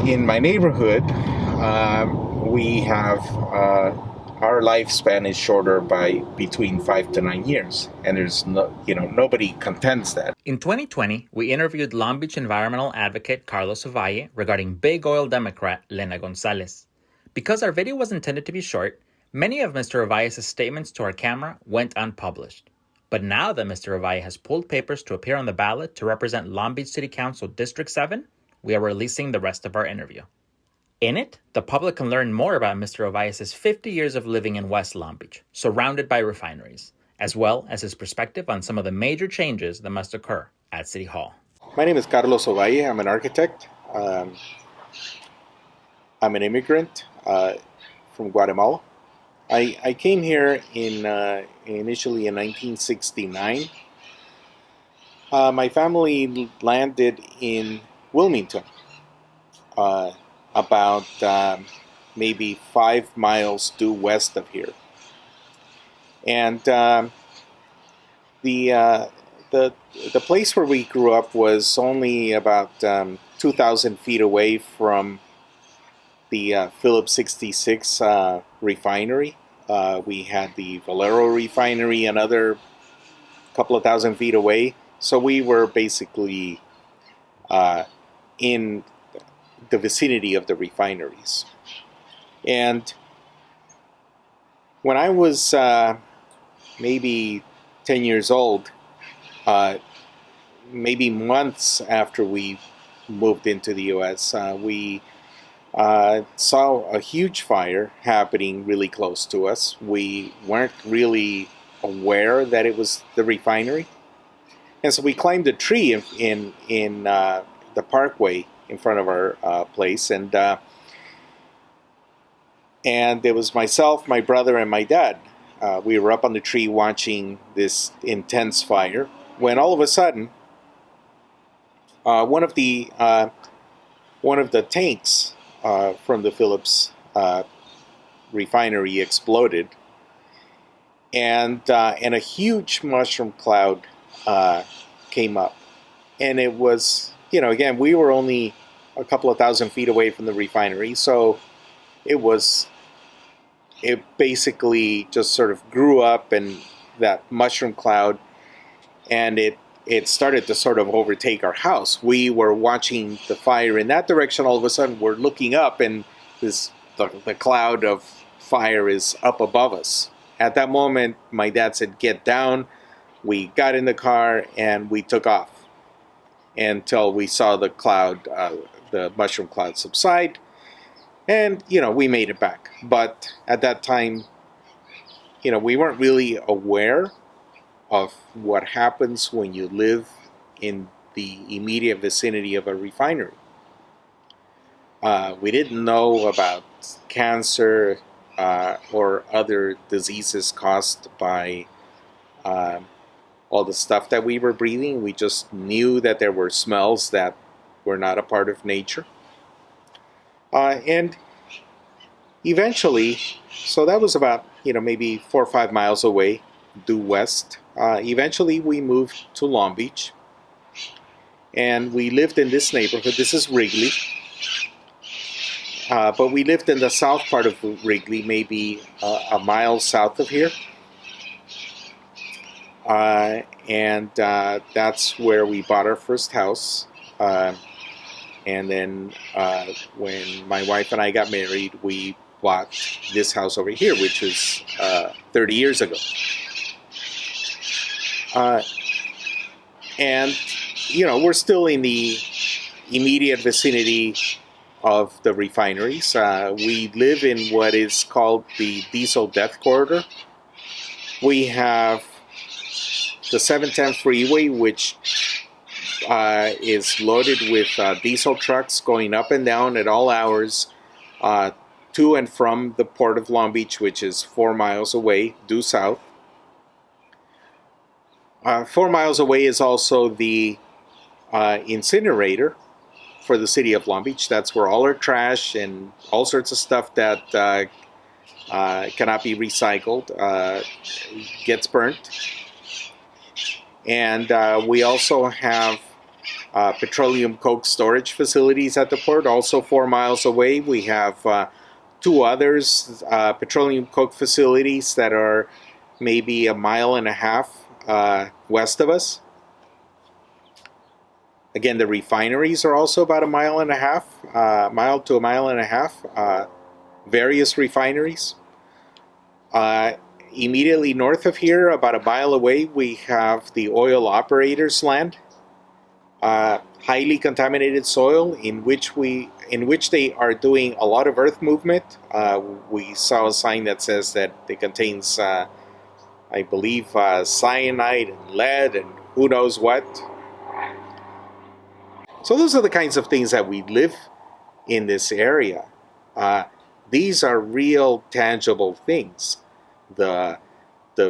in my neighborhood, we have our lifespan is shorter by between 5 to 9 years, and there's nobody contends that. In 2020, we interviewed Long Beach environmental advocate Carlos Ovalle regarding big oil Democrat Lena Gonzalez. Because our video was intended to be short, many of Mr. Ovalle's statements to our camera went unpublished. But now that Mr. Ovalle has pulled papers to appear on the ballot to represent Long Beach City Council District 7, we are releasing the rest of our interview. In it, the public can learn more about Mr. Ovalle's 50 years of living in West Long Beach, surrounded by refineries, as well as his perspective on some of the major changes that must occur at City Hall. My name is Carlos Ovalle. I'm an architect. I'm an immigrant from Guatemala. I came here initially in 1969. My family landed in Wilmington, about maybe 5 miles due west of here. And the place where we grew up was only about 2,000 feet away from the Phillips 66 refinery. We had the Valero refinery another couple of thousand feet away. So we were basically in the vicinity of the refineries. And when I was maybe 10 years old, maybe months after we moved into the U.S., we saw a huge fire happening really close to us. We weren't really aware that it was the refinery. And so we climbed a tree in the parkway in front of our place, and it was myself, my brother, and my dad. We were up on the tree watching this intense fire, when all of a sudden, one of the tanks from the Phillips refinery exploded, and a huge mushroom cloud came up. And it was, again, we were only a couple of thousand feet away from the refinery, so it basically just sort of grew up in that mushroom cloud, and it started to sort of overtake our house. We were watching the fire in that direction. All of a sudden, we're looking up, and the cloud of fire is up above us. At that moment, my dad said, "Get down." We got in the car, and we took off until we saw the mushroom cloud subside. And, we made it back. But at that time, we weren't really aware of what happens when you live in the immediate vicinity of a refinery. We didn't know about cancer or other diseases caused by all the stuff that we were breathing. We just knew that there were smells that were not a part of nature. And eventually, so that was about, maybe 4 or 5 miles away, due west. Eventually, we moved to Long Beach, and we lived in this neighborhood. This is Wrigley, but we lived in the south part of Wrigley, maybe a mile south of here. And that's where we bought our first house. And then when my wife and I got married, we bought this house over here, which is 30 years ago. And, we're still in the immediate vicinity of the refineries. We live in what is called the diesel death corridor. We have the 710 freeway, which is loaded with diesel trucks going up and down at all hours to and from the Port of Long Beach, which is 4 miles away, due south. 4 miles away is also the incinerator for the city of Long Beach. That's where all our trash and all sorts of stuff that cannot be recycled gets burnt. And we also have petroleum coke storage facilities at the port. Also 4 miles away, we have two others, petroleum coke facilities that are maybe a mile and a half west of us. Again, the refineries are also about a mile and a half, mile to a mile and a half, various refineries. Immediately north of here, about a mile away, we have the oil operators' land. Highly contaminated soil in which they are doing a lot of earth movement. We saw a sign that says that it contains, I believe, cyanide and lead and who knows what. So those are the kinds of things that we live in this area. These are real, tangible things. The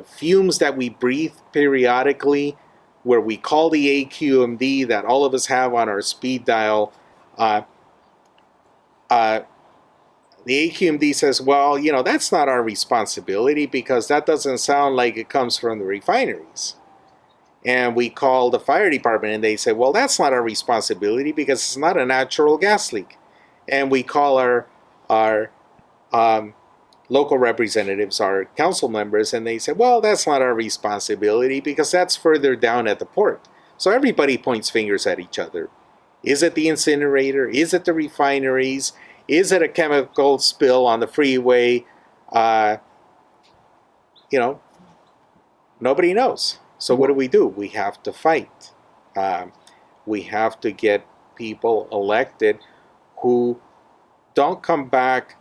fumes that we breathe periodically, where we call the AQMD that all of us have on our speed dial, the AQMD says, well, that's not our responsibility because that doesn't sound like it comes from the refineries. And we call the fire department and they say, well, that's not our responsibility because it's not a natural gas leak. And we call our local representatives, our council members, and they say, well, that's not our responsibility because that's further down at the port. So everybody points fingers at each other. Is it the incinerator? Is it the refineries? Is it a chemical spill on the freeway? Nobody knows. So what do? We have to fight. We have to get people elected who don't come back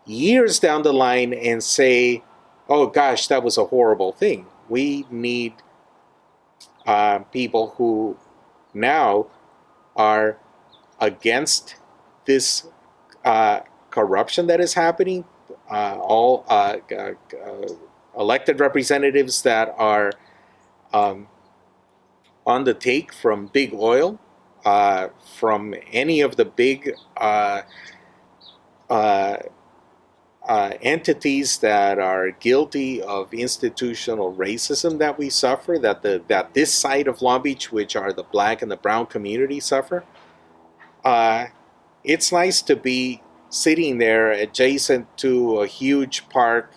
years down the line and say, oh gosh, that was a horrible thing. We need people who now are against this corruption that is happening. All elected representatives that are on the take from big oil, from any of the big entities that are guilty of institutional racism that we suffer, that this side of Long Beach, which are the black and the brown community, suffer. It's nice to be sitting there adjacent to a huge park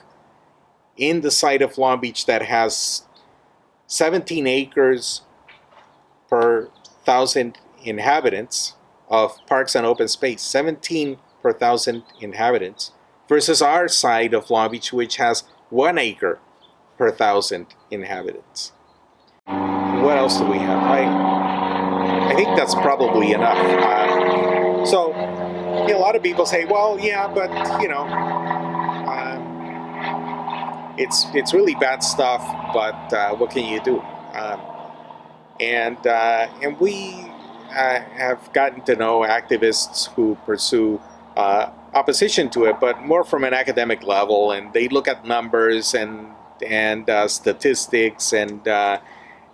in the side of Long Beach that has 17 acres per 1,000 inhabitants of parks and open space, 17 per 1,000 inhabitants, versus our side of Long Beach, which has 1 acre per 1,000 inhabitants. What else do we have? I think that's probably enough. So a lot of people say, well, yeah, but it's really bad stuff, but what can you do? And we have gotten to know activists who pursue opposition to it, but more from an academic level, and they look at numbers and statistics and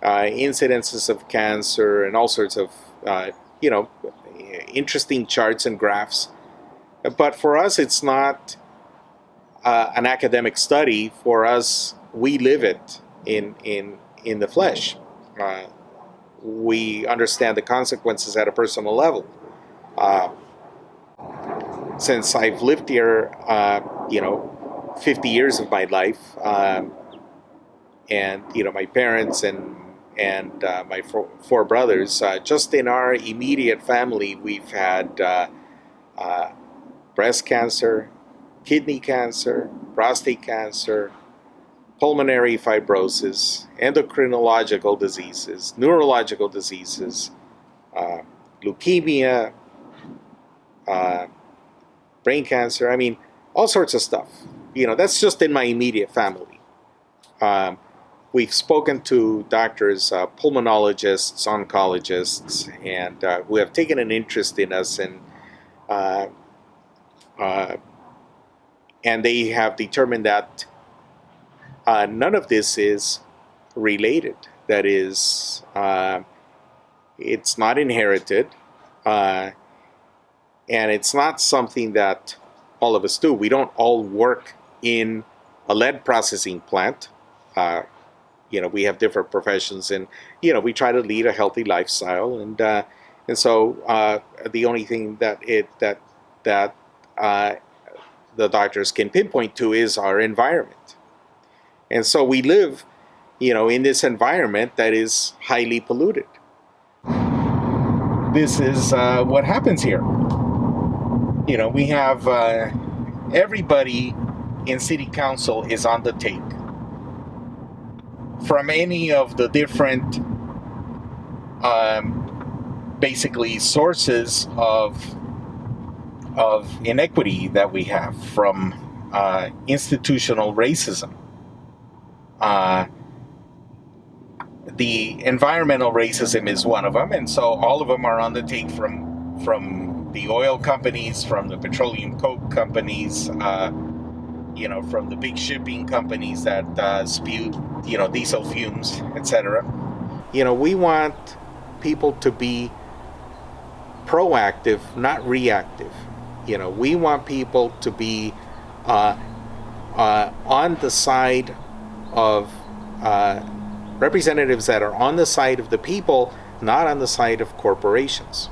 incidences of cancer and all sorts of interesting charts and graphs. But for us, it's not an academic study. For us, we live it in the flesh. We understand the consequences at a personal level. Since I've lived here, 50 years of my life, and my parents and my four brothers, just in our immediate family, we've had breast cancer, kidney cancer, prostate cancer, pulmonary fibrosis, endocrinological diseases, neurological diseases, leukemia, brain cancer. I mean, all sorts of stuff. That's just in my immediate family. We've spoken to doctors, pulmonologists, oncologists, and who have taken an interest in us, and they have determined that none of this is related. That is, it's not inherited, and it's not something that all of us do. We don't all work in a lead processing plant. we have different professions, and we try to lead a healthy lifestyle, and so the only thing that the doctors can pinpoint to is our environment. And so we live, in this environment that is highly polluted. This is what happens here. We have everybody in city council is on the take from any of the different basically sources of inequity that we have, from institutional racism. The environmental racism is one of them, and so all of them are on the take from the oil companies, from the petroleum coke companies, from the big shipping companies that spew, diesel fumes, etc. We want people to be proactive, not reactive. We want people to be on the side of representatives that are on the side of the people, not on the side of corporations.